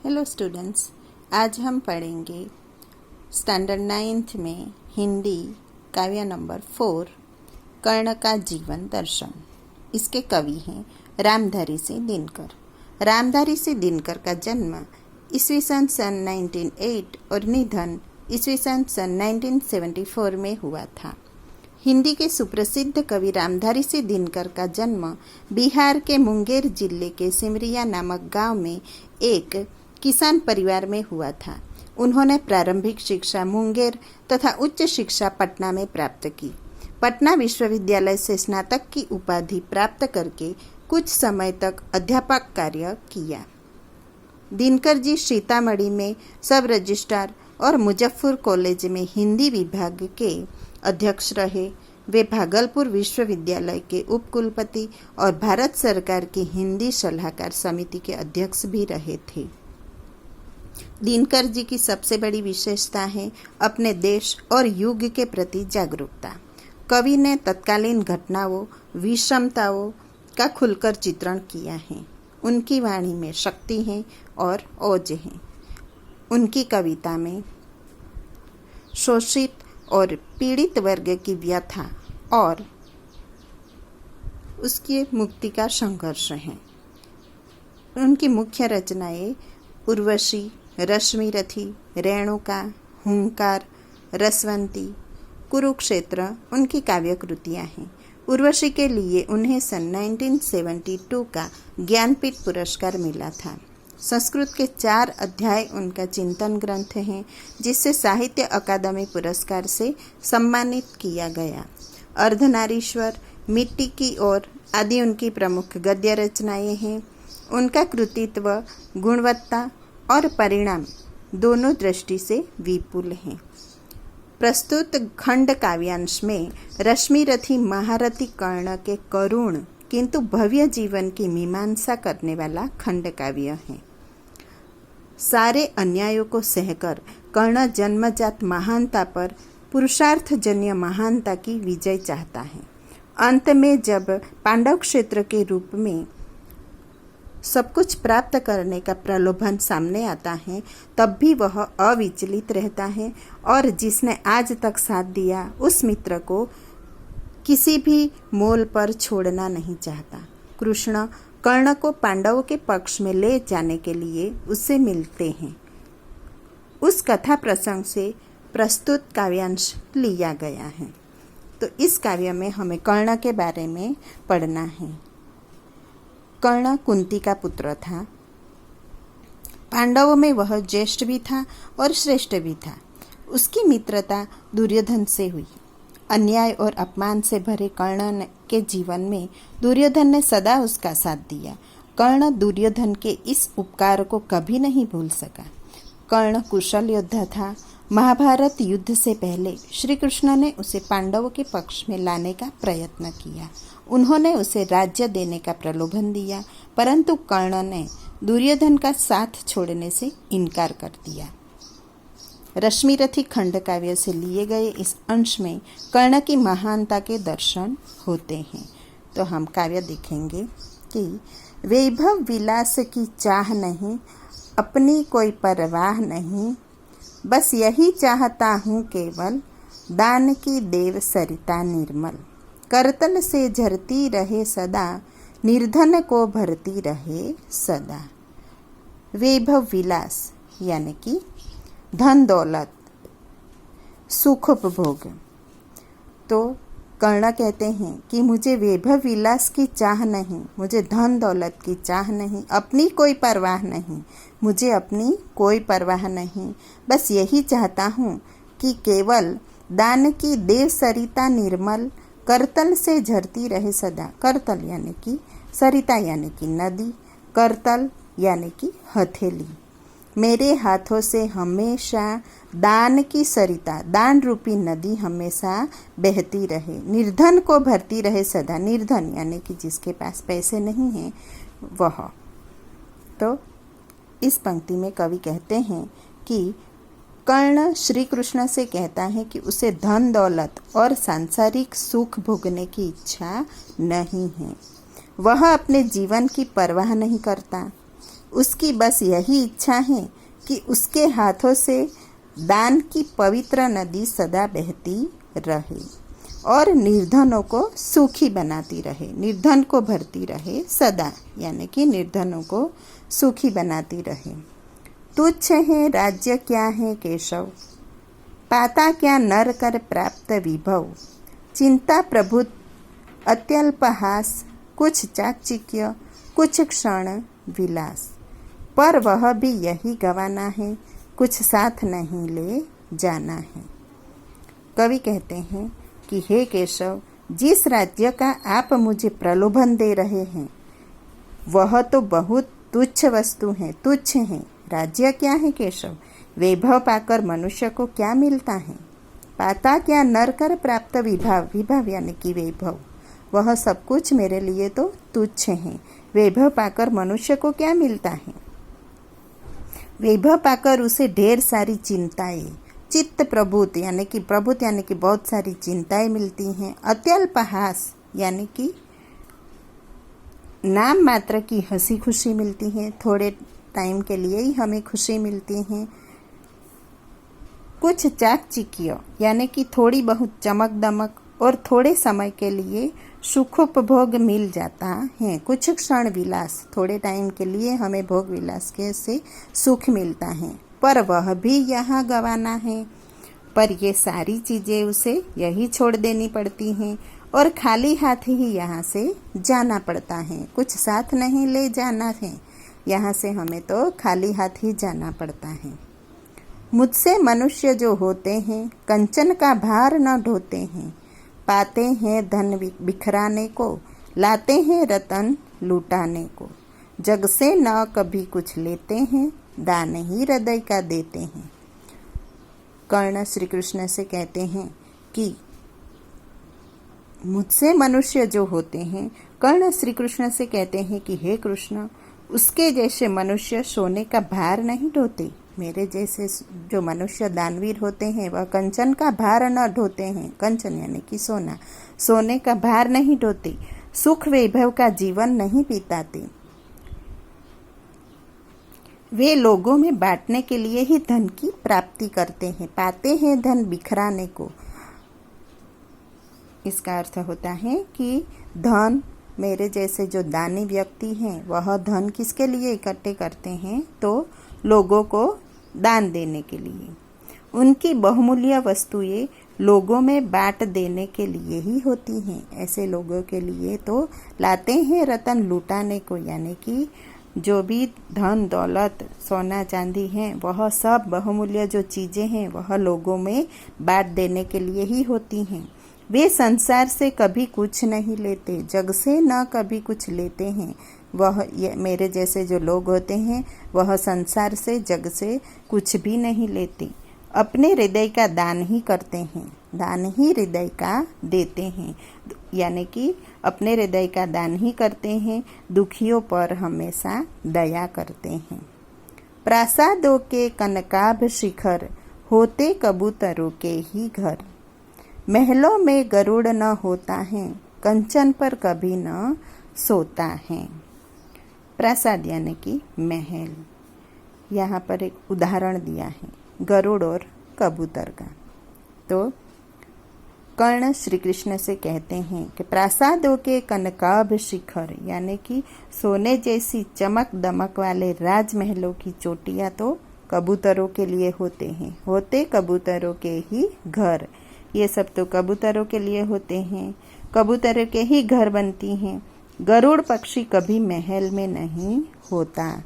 Hello students, आज हम पढ़ेंगे स्टैंडर्ड 9th में हिंदी काव्य नंबर 4 कर्ण का जीवन दर्शन। इसके कवि हैं रामधारी सिंह दिनकर। रामधारी सिंह दिनकर का जन्म ईस्वी सन 1908 और निधन ईस्वी सन 1974 में हुआ था। हिंदी के सुप्रसिद्ध कवि रामधारी सिंह दिनकर का जन्म बिहार के मुंगेर जिले के सिमरिया नामक गांव में एक किसान परिवार में हुआ था। उन्होंने प्रारंभिक शिक्षा मुंगेर तथा उच्च शिक्षा पटना में प्राप्त की। पटना विश्वविद्यालय से स्नातक की उपाधि प्राप्त करके कुछ समय तक अध्यापक कार्य किया। दिनकर जी सीतामढ़ी में सब रजिस्ट्रार और मुजफ्फर कॉलेज में हिंदी विभाग के अध्यक्ष रहे। वे भागलपुर विश्वविद्यालय के उपकुलपति और भारत सरकार की हिंदी सलाहकार समिति के अध्यक्ष भी रहे थे। दिनकर जी की सबसे बड़ी विशेषता है अपने देश और युग के प्रति जागरूकता। कवि ने तत्कालीन घटनाओं, विषमताओं का खुलकर चित्रण किया है। उनकी वाणी में शक्ति है और ओज है। उनकी कविता में शोषित और पीड़ित वर्ग की व्यथा और उसकी मुक्ति का संघर्ष है। उनकी मुख्य रचनाएं उर्वशी, रश्मिरथी, रेणुका, हुंकार, रसवंती, कुरुक्षेत्र उनकी काव्य कृतियाँ हैं। उर्वशी के लिए उन्हें सन 1972 का ज्ञानपीठ पुरस्कार मिला था। संस्कृत के 4 अध्याय उनका चिंतन ग्रंथ हैं, जिससे साहित्य अकादमी पुरस्कार से सम्मानित किया गया। अर्धनारीश्वर, मिट्टी की ओर आदि उनकी प्रमुख गद्य रचनाएं हैं। उनका कृतित्व गुणवत्ता और परिणाम दोनों दृष्टि से विपुल हैं। प्रस्तुत खंड काव्यांश में रश्मिरथी महारथी कर्ण के करुण किंतु भव्य जीवन की मीमांसा करने वाला खंड काव्य है। सारे अन्यायों को सहकर कर्ण जन्मजात महानता पर पुरुषार्थजन्य महानता की विजय चाहता है। अंत में जब पांडव क्षेत्र के रूप में सब कुछ प्राप्त करने का प्रलोभन सामने आता है, तब भी वह अविचलित रहता है और जिसने आज तक साथ दिया उस मित्र को किसी भी मोल पर छोड़ना नहीं चाहता। कृष्ण कर्ण को पांडवों के पक्ष में ले जाने के लिए उससे मिलते हैं। उस कथा प्रसंग से प्रस्तुत काव्यांश लिया गया है। तो इस काव्य में हमें कर्ण के बारे में पढ़ना है। कर्ण कुंती का पुत्र था। पांडवों में वह ज्येष्ठ भी था और श्रेष्ठ भी था। उसकी मित्रता दुर्योधन से हुई। अन्याय और अपमान से भरे कर्ण के जीवन में दुर्योधन ने सदा उसका साथ दिया। कर्ण दुर्योधन के इस उपकार को कभी नहीं भूल सका। कर्ण कुशल योद्धा था। महाभारत युद्ध से पहले श्री कृष्ण ने उसे पांडवों के पक्ष में लाने का प्रयत्न किया। उन्होंने उसे राज्य देने का प्रलोभन दिया, परंतु कर्ण ने दुर्योधन का साथ छोड़ने से इनकार कर दिया। रश्मिरथी खंड काव्य से लिए गए इस अंश में कर्ण की महानता के दर्शन होते हैं। तो हम काव्य देखेंगे कि वैभव विलास की चाह नहीं, अपनी कोई परवाह नहीं, बस यही चाहता हूँ केवल, दान की देव सरिता निर्मल, करतल से झरती रहे सदा, निर्धन को भरती रहे सदा। वैभव विलास यानी कि धन दौलत, सुख उपभोग। तो कर्ण कहते हैं कि मुझे वैभव विलास की चाह नहीं, मुझे धन दौलत की चाह नहीं, अपनी कोई परवाह नहीं, मुझे अपनी कोई परवाह नहीं, बस यही चाहता हूँ कि केवल दान की देव सरिता निर्मल, करतल से झरती रहे सदा। करतल यानी कि सरिता यानी कि नदी, करतल यानी कि हथेली। मेरे हाथों से हमेशा दान की सरिता, दान रूपी नदी हमेशा बहती रहे, निर्धन को भरती रहे सदा। निर्धन यानी कि जिसके पास पैसे नहीं हैं वह। तो इस पंक्ति में कवि कहते हैं कि कर्ण श्री कृष्ण से कहता है कि उसे धन दौलत और सांसारिक सुख भोगने की इच्छा नहीं है। वह अपने जीवन की परवाह नहीं करता। उसकी बस यही इच्छा है कि उसके हाथों से दान की पवित्र नदी सदा बहती रहे और निर्धनों को सुखी बनाती रहे, निर्धन को भरती रहे सदा, यानी कि निर्धनों को सुखी बनाती रहे। तुच्छ है राज्य क्या है केशव, पाता क्या नर कर प्राप्त विभव, चिंता प्रभु अत्यल्पहास, कुछ चाकचिक्य कुछ क्षण विलास, पर वह भी यही गवाना है, कुछ साथ नहीं ले जाना है। कवि कहते हैं कि हे केशव, जिस राज्य का आप मुझे प्रलोभन दे रहे हैं वह तो बहुत तुच्छ वस्तु है, तुच्छ है। राज्य क्या है केशव, वैभव पाकर मनुष्य को क्या मिलता है। पाता क्या नर कर प्राप्त विभाव, विभाव यानी कि वैभव, वह सब कुछ मेरे लिए तो तुच्छ है। वैभव पाकर मनुष्य को क्या मिलता है। वैभव पाकर उसे ढेर सारी चिंताएं, चित्त प्रभुत यानी कि प्रभुत यानी कि बहुत सारी चिंताएं मिलती हैं। अत्यल्पहास यानी कि नाम मात्र की हंसी खुशी मिलती है, थोड़े टाइम के लिए ही हमें खुशी मिलती है। कुछ चाकचिक्य यानी कि थोड़ी बहुत चमक दमक और थोड़े समय के लिए सुखोपभोग मिल जाता है। कुछ क्षण विलास, थोड़े टाइम के लिए हमें भोग विलास के से सुख मिलता है, पर वह भी यहाँ गवाना है। पर ये सारी चीज़ें उसे यही छोड़ देनी पड़ती हैं और खाली हाथ ही यहाँ से जाना पड़ता है, कुछ साथ नहीं ले जाना है। यहाँ से हमें तो खाली हाथ ही जाना पड़ता है। मुझसे मनुष्य जो होते हैं कंचन का भार न ढोते हैं, पाते हैं धन बिखराने को, लाते हैं रतन लुटाने को, जग से न कभी कुछ लेते हैं, दान ही हृदय का देते हैं। कर्ण श्री कृष्ण से कहते हैं कि मुझसे मनुष्य जो होते हैं, कर्ण श्री कृष्ण से कहते हैं कि हे कृष्ण, उसके जैसे मनुष्य सोने का भार नहीं ढोते। मेरे जैसे जो मनुष्य दानवीर होते हैं वह कंचन का भार न ढोते हैं। कंचन यानी कि सोना, सोने का भार नहीं ढोते, सुख वैभव का जीवन नहीं बिताते। वे लोगों में बांटने के लिए ही धन की प्राप्ति करते हैं, पाते हैं धन बिखराने को। इसका अर्थ होता है कि धन, मेरे जैसे जो दानी व्यक्ति हैं वह धन किसके लिए इकट्ठे करते हैं, तो लोगों को दान देने के लिए। उनकी बहुमूल्य वस्तुएं लोगों में बांट देने के लिए ही होती हैं। ऐसे लोगों के लिए तो लाते हैं रतन लुटाने को, यानी कि जो भी धन दौलत सोना चांदी है वह सब बहुमूल्य जो चीज़ें हैं वह लोगों में बांट देने के लिए ही होती हैं। वे संसार से कभी कुछ नहीं लेते, जग से न कभी कुछ लेते हैं। वह मेरे जैसे जो लोग होते हैं वह संसार से जग से कुछ भी नहीं लेते, अपने हृदय का दान ही करते हैं, दान ही हृदय का देते हैं, यानी कि अपने हृदय का दान ही करते हैं, दुखियों पर हमेशा दया करते हैं। प्रासादों के कनकाभ शिखर, होते कबूतरों के ही घर, महलों में गरुड़ न होता है, कंचन पर कभी न सोता है। प्रासाद यानी कि महल, यहाँ पर एक उदाहरण दिया है गरुड़ और कबूतर का। तो कर्ण श्री कृष्ण से कहते हैं कि प्रासादों के कनकाभ शिखर यानी कि सोने जैसी चमक दमक वाले राजमहलों की चोटियाँ तो कबूतरों के लिए होते हैं, होते कबूतरों के ही घर। ये सब तो कबूतरों के लिए होते हैं, कबूतरों के ही घर बनती हैं। गरुड़ पक्षी कभी महल में नहीं होता,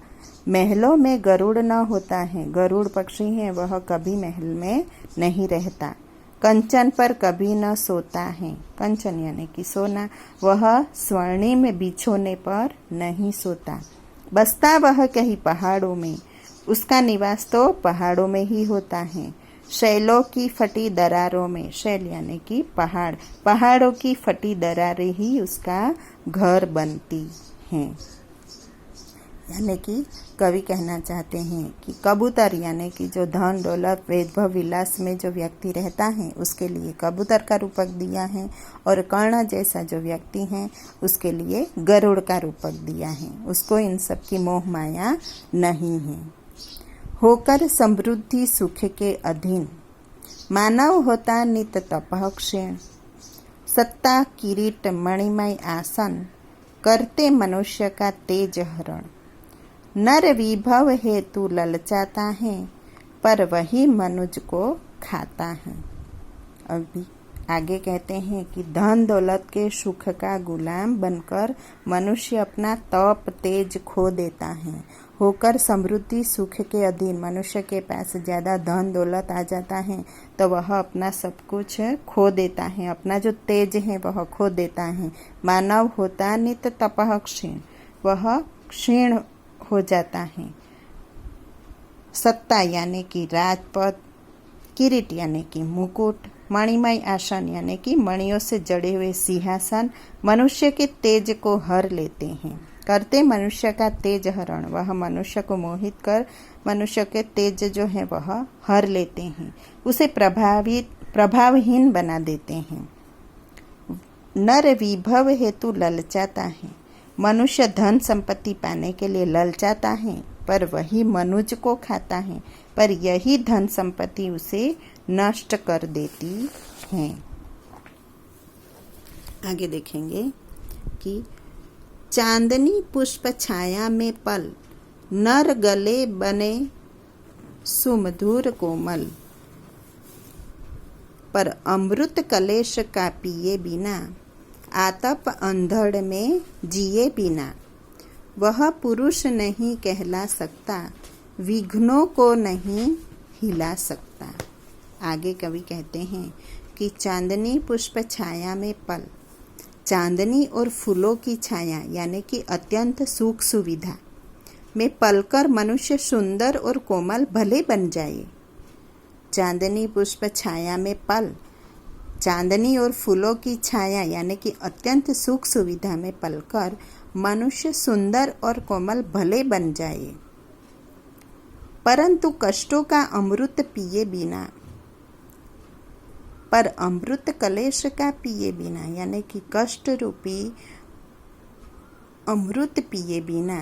महलों में गरुड़ न होता है, गरुड़ पक्षी है वह कभी महल में नहीं रहता। कंचन पर कभी न सोता है, कंचन यानी कि सोना, वह स्वर्णिम बिछोने पर नहीं सोता। बसता वह कहीं पहाड़ों में, उसका निवास तो पहाड़ों में ही होता है। शैलों की फटी दरारों में, शैल यानी कि पहाड़, पहाड़ों की फटी दरारें ही उसका घर बनती हैं। यानी कि कवि कहना चाहते हैं कि कबूतर यानी कि जो धन दौलत वैभव विलास में जो व्यक्ति रहता है उसके लिए कबूतर का रूपक दिया है, और कर्ण जैसा जो व्यक्ति है उसके लिए गरुड़ का रूपक दिया है। उसको इन सब की मोह माया नहीं है। होकर समृद्धि सुख के अधीन मानव होता नित तपः क्षीण, सत्ता किरीट मणिमय आसन करते मनुष्य का तेज हरण। नर विभव हेतु ललचाता है, पर वही मनुज को खाता है। अभी आगे कहते हैं कि धन दौलत के सुख का गुलाम बनकर मनुष्य अपना तप तेज खो देता है। होकर समृद्धि सुख के अधीन मनुष्य के पास ज़्यादा धन दौलत आ जाता है तो वह अपना सब कुछ खो देता है, अपना जो तेज है वह खो देता है। मानव होता नित तपः क्षीण, वह क्षीण हो जाता है। सत्ता यानी कि राजपद, किरीट यानी कि मुकुट, मणिमय आसन यानी कि मणियों से जड़े हुए सिंहासन मनुष्य के तेज को हर लेते हैं। करते मनुष्य का तेज हरण, वह मनुष्य को मोहित कर मनुष्य के तेज जो है वह हर लेते हैं, उसे प्रभावहीन बना देते हैं। नर विभव हेतु ललचाता है, मनुष्य धन संपत्ति पाने के लिए ललचाता है, पर वही मनुज को खाता है, पर यही धन संपत्ति उसे नष्ट कर देती है। आगे देखेंगे कि चांदनी पुष्प छाया में पल, नर गले बने सुमधुर कोमल, पर अमृत कलेश का पिए बिना, आतप अंधड़ में जिए बिना। वह पुरुष नहीं कहला सकता, विघ्नों को नहीं हिला सकता। आगे कवि कहते हैं कि चांदनी पुष्प छाया में पल, चांदनी और फूलों की छाया यानी कि अत्यंत सुख सुविधा में पलकर मनुष्य सुंदर और कोमल भले बन जाए। चांदनी पुष्प छाया में पल, चांदनी और फूलों की छाया यानी कि अत्यंत सुख सुविधा में पलकर मनुष्य सुंदर और कोमल भले बन जाए, परंतु कष्टों का अमृत पिए बिना, पर अमृत कलेश का पिए बिना यानी कि कष्ट रूपी अमृत पिए बिना,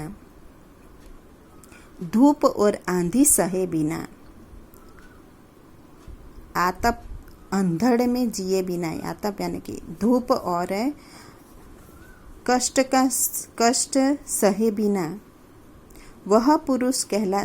धूप और आंधी सहे बिना, आतप अंधड़ में जिए बिना, आतप यानी कि धूप और कष्ट सहे बिना, वह पुरुष कहला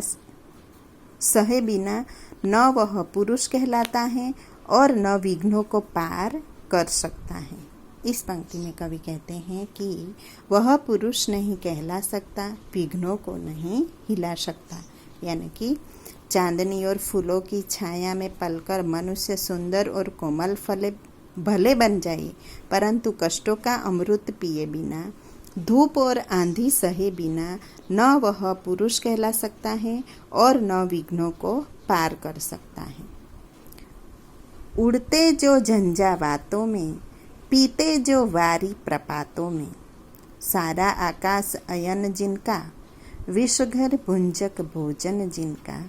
सहे बिना न वह पुरुष कहलाता है और न विघ्नों को पार कर सकता है। इस पंक्ति में कवि कहते हैं कि वह पुरुष नहीं कहला सकता, विघ्नों को नहीं हिला सकता, यानी कि चांदनी और फूलों की छाया में पलकर मनुष्य सुंदर और कोमल फले भले बन जाए, परंतु कष्टों का अमृत पिए बिना, धूप और आंधी सहे बिना न वह पुरुष कहला सकता है और न विघ्नों को पार कर सकता है। उड़ते जो झंझावातों में, पीते जो वारी प्रपातों में, सारा आकाश अयन जिनका, विषघर भुंजक भोजन जिनका।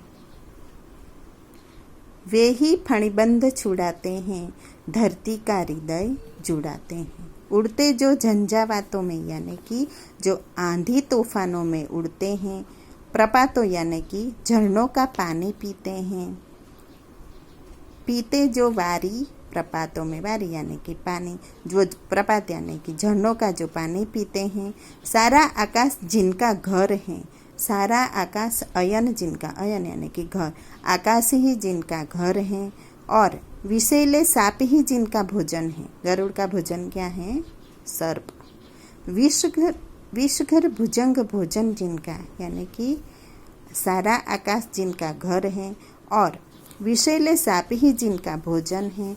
वे ही फणिबंध छुड़ाते हैं, धरती का हृदय जुड़ाते हैं। उड़ते जो झंझावातों में यानी कि जो आंधी तूफानों में उड़ते हैं, प्रपातों यानी कि झरनों का पानी पीते हैं, पीते जो वारी प्रपातों में, वारी यानी कि पानी, जो प्रपात यानी कि झरनों का जो पानी पीते हैं। सारा आकाश जिनका घर है, सारा आकाश अयन जिनका, अयन यानी कि घर, आकाश ही जिनका घर है, और विषैले साप ही जिनका भोजन है। गरुड़ का भोजन क्या है? सर्प। विषघर भुजंग भोजन जिनका, यानी कि सारा आकाश जिनका घर है और विषैले साप ही जिनका भोजन है।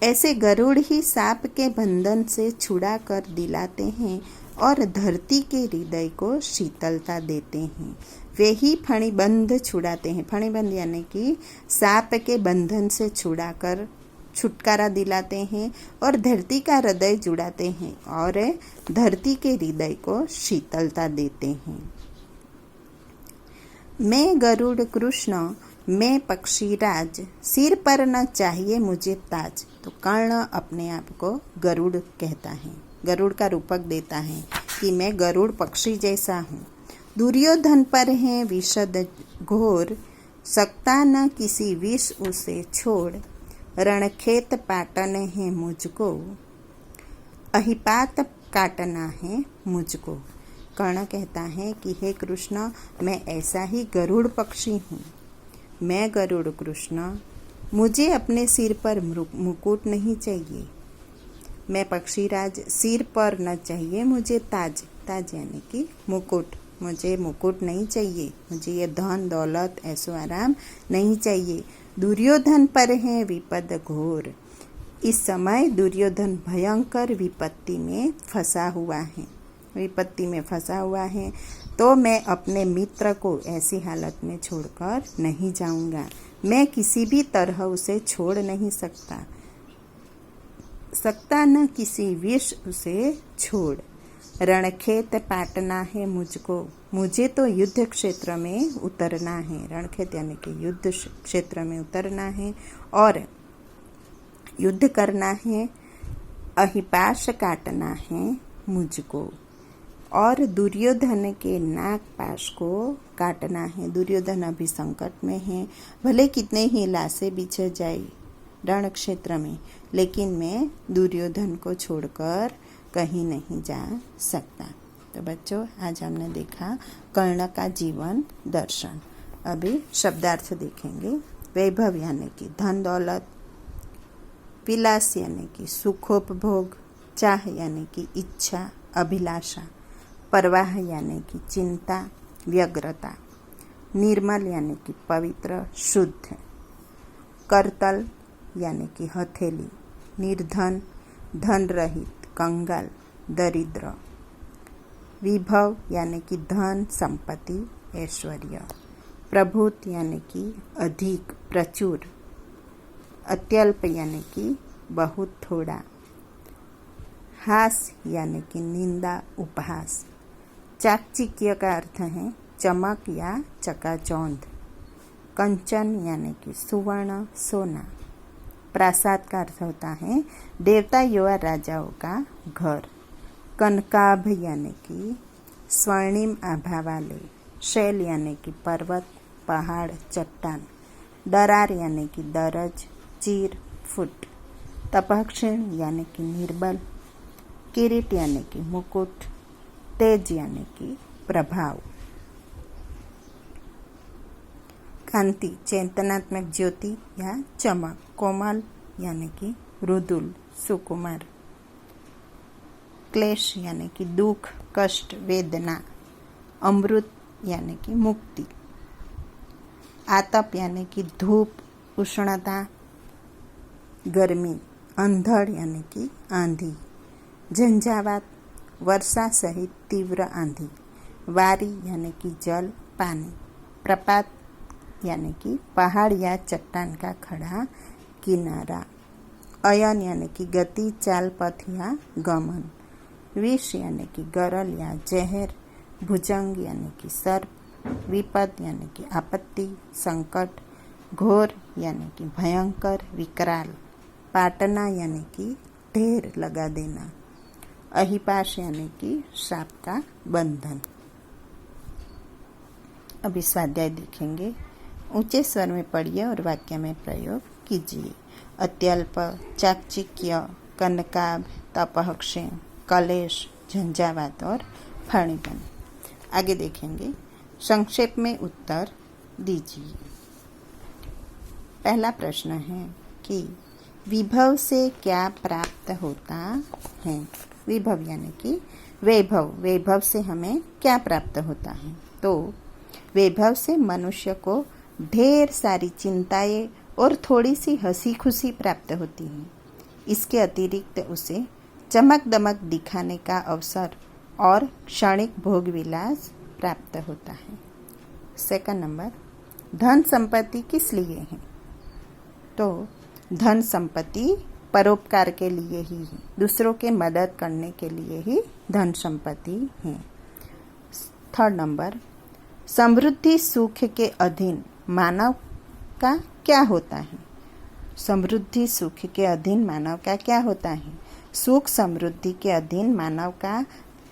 ऐसे गरुड़ ही साप के बंधन से छुड़ा कर दिलाते हैं और धरती के हृदय को शीतलता देते हैं। वे ही फणिबंध छुड़ाते हैं, फणिबंध यानी कि सांप के बंधन से छुड़ाकर छुटकारा दिलाते हैं और धरती का हृदय जुड़ाते हैं और धरती के हृदय को शीतलता देते हैं। मैं गरुड़ कृष्ण, मैं पक्षीराज, सिर पर न चाहिए मुझे ताज। तो कर्ण अपने आप को गरुड़ कहता है, गरुड़ का रूपक देता है कि मैं गरुड़ पक्षी जैसा हूँ। दुर्योधन पर है विषद घोर, सकता न किसी विष उसे छोड़। रणखेत पाटन है मुझको, अहिपात काटना है मुझको। कर्ण कहता है कि हे कृष्ण, मैं ऐसा ही गरुड़ पक्षी हूँ। मैं गरुड़ कृष्ण, मुझे अपने सिर पर मुकुट नहीं चाहिए। मैं पक्षीराज, सिर पर न चाहिए मुझे ताज। ताज यानी कि मुकुट, मुझे मुकुट नहीं चाहिए। मुझे ये धन दौलत ऐशो आराम नहीं चाहिए। दुर्योधन पर है विपद घोर, इस समय दुर्योधन भयंकर विपत्ति में फंसा हुआ है, विपत्ति में फंसा हुआ है। तो मैं अपने मित्र को ऐसी हालत में छोड़कर नहीं जाऊंगा। मैं किसी भी तरह उसे छोड़ नहीं सकता, सकता न किसी विष उसे छोड़। रणखेत पाटना है मुझको, मुझे तो युद्ध क्षेत्र में उतरना है। रणखेत यानी कि युद्ध क्षेत्र में उतरना है और युद्ध करना है। अहिपाश काटना है मुझको और दुर्योधन के नाग पाश को काटना है। दुर्योधन अभी संकट में है, भले कितने ही लाशें बिछे जाए रण क्षेत्र में, लेकिन मैं दुर्योधन को छोड़कर कहीं नहीं जा सकता। तो बच्चों, आज हमने देखा कर्ण का जीवन दर्शन। अभी शब्दार्थ देखेंगे। वैभव यानी कि धन दौलत, विलास यानी कि सुखोपभोग, चाह यानी कि इच्छा अभिलाषा, परवाह यानी कि चिंता व्यग्रता, निर्मल यानी कि पवित्र शुद्ध, करतल यानी कि हथेली, निर्धन धन रहित कंगाल दरिद्र, विभव यानी कि धन संपत्ति ऐश्वर्य, प्रभुत यानी कि अधिक प्रचुर, अत्यल्प यानी कि बहुत थोड़ा, हास यानी कि निंदा उपहास, चाकचिक्य का अर्थ है चमक या चकाचौंध, कंचन यानी कि सुवर्ण सोना, प्रासाद का अर्थ होता है देवता युवा राजाओं का घर, कनकाभ यानी कि स्वर्णिम आभा वाले, शैल यानी कि पर्वत पहाड़ चट्टान, दरार यानी कि दरज चीर फुट, तपक्षीण यानी कि निर्बल, किरीट यानी कि मुकुट, तेज यानी कि प्रभाव, कांति चेतनात्मक ज्योति या चमक, कोमल यानी कि मृदुल सुकुमार, क्लेश यानी कि दुख कष्ट वेदना, अमृत यानी कि मुक्ति, आतप यानी कि धूप उष्णता गर्मी, अंधड़ यानी कि आंधी, झंझावात वर्षा सहित तीव्र आंधी, वारी यानी कि जल पानी, प्रपात यानी कि पहाड़ या चट्टान का खड़ा किनारा, अयन यानी कि गति चाल पथ या गमन, विष यानी कि गरल या जहर, भुजंग यानी कि सर्प, विपद यानी कि आपत्ति संकट, घोर यानी कि भयंकर विकराल, पाटना यानी कि ढेर लगा देना, अहिपाश यानी कि सांप का बंधन। अभी स्वाध्याय देखेंगे। ऊंचे स्वर में पढ़िए और वाक्य में प्रयोग कीजिए। अत्यल्प, चाकचिक्य, कनकाभ, तपहक्षेम, कलेश, झंझावात और फणिपन। आगे देखेंगे। संक्षेप में उत्तर दीजिए। पहला प्रश्न है कि विभव से क्या प्राप्त होता है। विभव यानी कि वैभव, वैभव से हमें क्या प्राप्त होता है। तो वैभव से मनुष्य को ढेर सारी चिंताएं और थोड़ी सी हंसी खुशी प्राप्त होती है। इसके अतिरिक्त उसे चमक दमक दिखाने का अवसर और क्षणिक भोग विलास प्राप्त होता है। सेकंड नंबर, धन संपत्ति किस लिए है। तो धन संपत्ति परोपकार के लिए ही है, दूसरों के मदद करने के लिए ही धन संपत्ति है। थर्ड नंबर, समृद्धि सुख के अधीन मानव का क्या होता है? समृद्धि सुख के अधीन मानव का क्या होता है? सुख समृद्धि के अधीन मानव का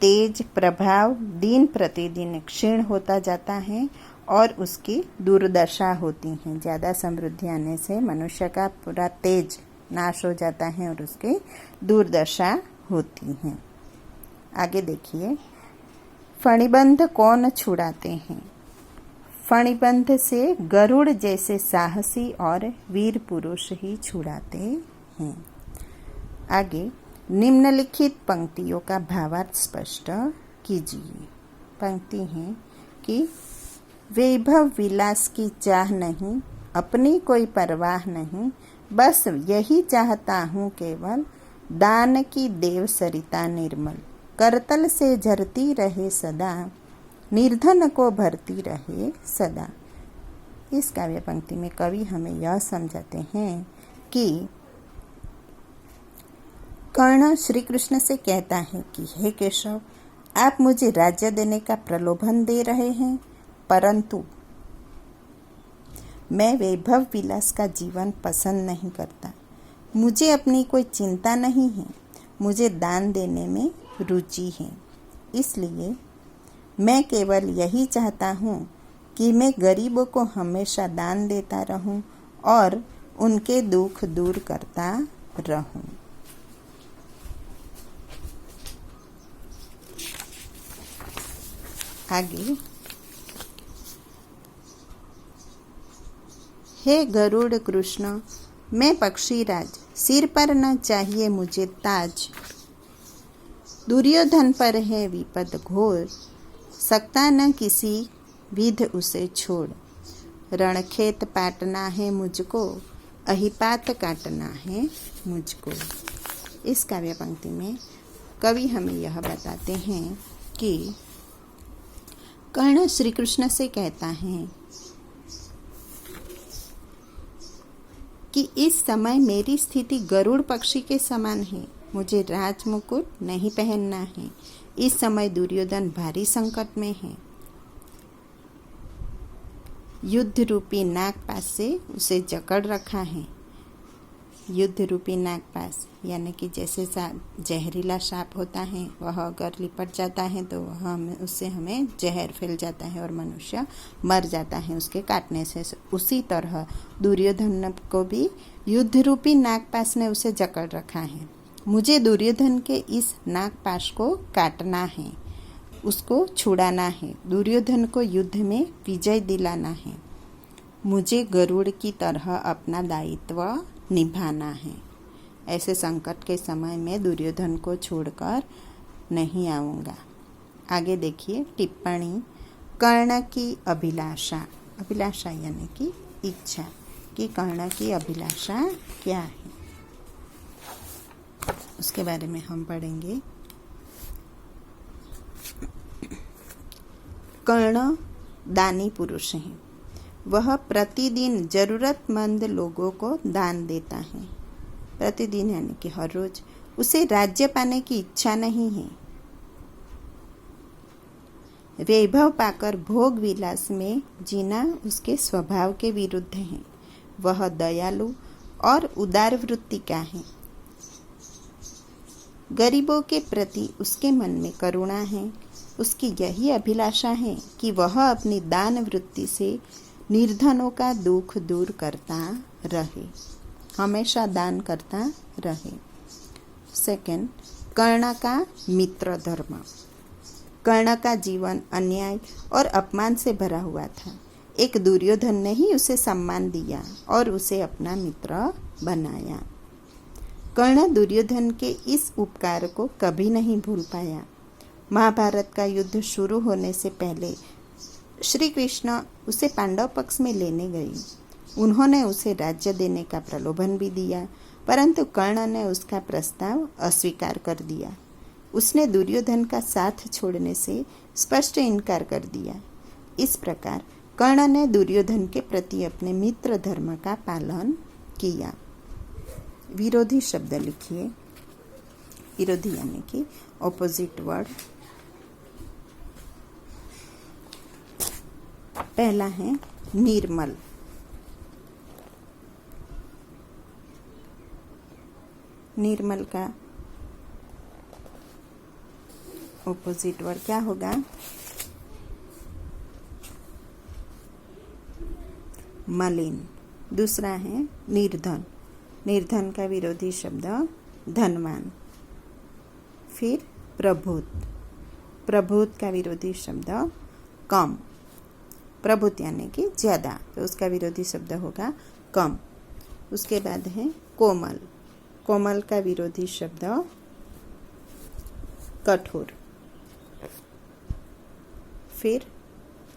तेज प्रभाव दिन प्रतिदिन क्षीण होता जाता है और उसकी दुर्दशा होती है। ज़्यादा समृद्धि आने से मनुष्य का पूरा तेज नाश हो जाता है और उसकी दुर्दशा होती है। आगे देखिए, फणिबंध कौन छुड़ाते हैं? फणिबंध से गरुड़ जैसे साहसी और वीर पुरुष ही छुड़ाते हैं। आगे, निम्नलिखित पंक्तियों का भावार्थ स्पष्ट कीजिए। पंक्ति है कि वैभव विलास की चाह नहीं, अपनी कोई परवाह नहीं, बस यही चाहता हूँ केवल, दान की देव सरिता निर्मल, करतल से झरती रहे सदा, निर्धन को भरती रहे सदा। इस काव्य पंक्ति में कवि हमें यह समझाते हैं कि कर्ण श्री कृष्ण से कहता है कि हे केशव, आप मुझे राज्य देने का प्रलोभन दे रहे हैं, परंतु मैं वैभव विलास का जीवन पसंद नहीं करता। मुझे अपनी कोई चिंता नहीं है, मुझे दान देने में रुचि है। इसलिए मैं केवल यही चाहता हूँ कि मैं गरीबों को हमेशा दान देता रहूं और उनके दुख दूर करता रहूं। आगे, हे गरुड़ कृष्ण, मैं पक्षीराज, सिर पर न चाहिए मुझे ताज, दुर्योधन पर है विपद घोर, सकता न किसी विध उसे छोड़, रणखेत पाटना है मुझको, अहिपात काटना है मुझको। इस काव्य पंक्ति में कवि हमें यह बताते हैं कि कर्ण श्री कृष्ण से कहता है कि इस समय मेरी स्थिति गरुड़ पक्षी के समान है, मुझे राजमुकुट नहीं पहनना है। इस समय दुर्योधन भारी संकट में है। युद्ध रूपी नागपाश से उसे जकड़ रखा है। युद्ध रूपी नागपाश यानी कि जैसे जहरीला सांप होता है, वह अगर लिपट जाता है तो उससे हमें जहर फैल जाता है और मनुष्य मर जाता है उसके काटने से। उसी तरह दुर्योधन को भी युद्ध रूपी नागपाश ने उसे जकड़ रखा है। मुझे दुर्योधन के इस नागपाश को काटना है, उसको छुड़ाना है, दुर्योधन को युद्ध में विजय दिलाना है। मुझे गरुड़ की तरह अपना दायित्व निभाना है। ऐसे संकट के समय में दुर्योधन को छोड़कर नहीं आऊँगा। आगे देखिए टिप्पणी, कर्ण की अभिलाषा, अभिलाषा यानी कि इच्छा, कि कर्ण की अभिलाषा क्या है उसके बारे में हम पढ़ेंगे। कर्ण दानी पुरुष हैं, वह प्रतिदिन जरूरतमंद लोगों को दान देता है। प्रतिदिन यानी कि हर रोज। उसे राज्य पाने की इच्छा नहीं है। वैभव पाकर भोग विलास में जीना उसके स्वभाव के विरुद्ध है। वह दयालु और उदार वृत्ति का है। गरीबों के प्रति उसके मन में करुणा है। उसकी यही अभिलाषा है कि वह अपनी दान वृत्ति से निर्धनों का दुख दूर करता रहे, हमेशा दान करता रहे। सेकंड, कर्ण का मित्र धर्म। कर्ण का जीवन अन्याय और अपमान से भरा हुआ था। एक दुर्योधन ने ही उसे सम्मान दिया और उसे अपना मित्र बनाया। कर्ण दुर्योधन के इस उपकार को कभी नहीं भूल पाया। महाभारत का युद्ध शुरू होने से पहले श्री कृष्ण उसे पांडव पक्ष में लेने गए। उन्होंने उसे राज्य देने का प्रलोभन भी दिया, परंतु कर्ण ने उसका प्रस्ताव अस्वीकार कर दिया। उसने दुर्योधन का साथ छोड़ने से स्पष्ट इनकार कर दिया। इस प्रकार कर्ण ने दुर्योधन के प्रति अपने मित्र धर्म का पालन किया। विरोधी शब्द लिखिए। विरोधी यानी कि ऑपोजिट वर्ड। पहला है निर्मल। निर्मल का ऑपोजिट वर्ड क्या होगा? मलिन। दूसरा है निर्धन। निर्धन का विरोधी शब्द धनवान। फिर प्रभुत। प्रभुत का विरोधी शब्द कम। प्रभुत यानी कि ज़्यादा, तो उसका विरोधी शब्द होगा कम। उसके बाद है कोमल। कोमल का विरोधी शब्द कठोर। फिर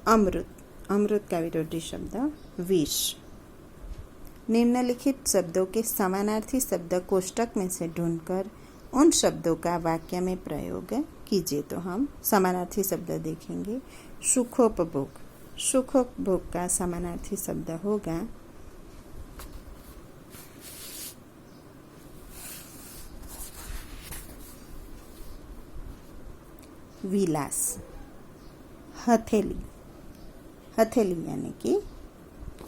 अमृत। अमृत का विरोधी शब्द विष। निम्नलिखित शब्दों के समानार्थी शब्द कोष्टक में से ढूंढकर उन शब्दों का वाक्य में प्रयोग कीजिए। तो हम समानार्थी शब्द देखेंगे। सुखोपभोग। सुखोपभोग का समानार्थी शब्द होगा विलास। हथेली। हथेली यानी कि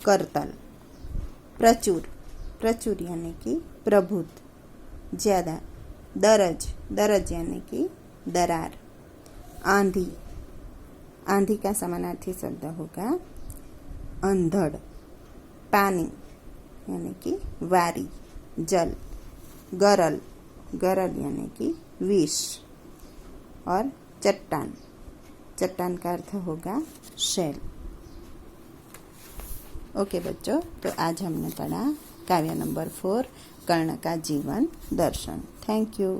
करतल। प्रचुर। प्रचुर यानी कि प्रभुत, ज़्यादा। दरज। दरज यानी कि दरार। आंधी। आंधी का समानार्थी शब्द होगा अंधड़। पानी यानी कि वारी, जल। गरल। गरल यानी कि विष। और चट्टान। चट्टान का अर्थ होगा शैल। ओके बच्चों, तो आज हमने पढ़ा काव्य नंबर 4 कर्ण का जीवन दर्शन। Thank you.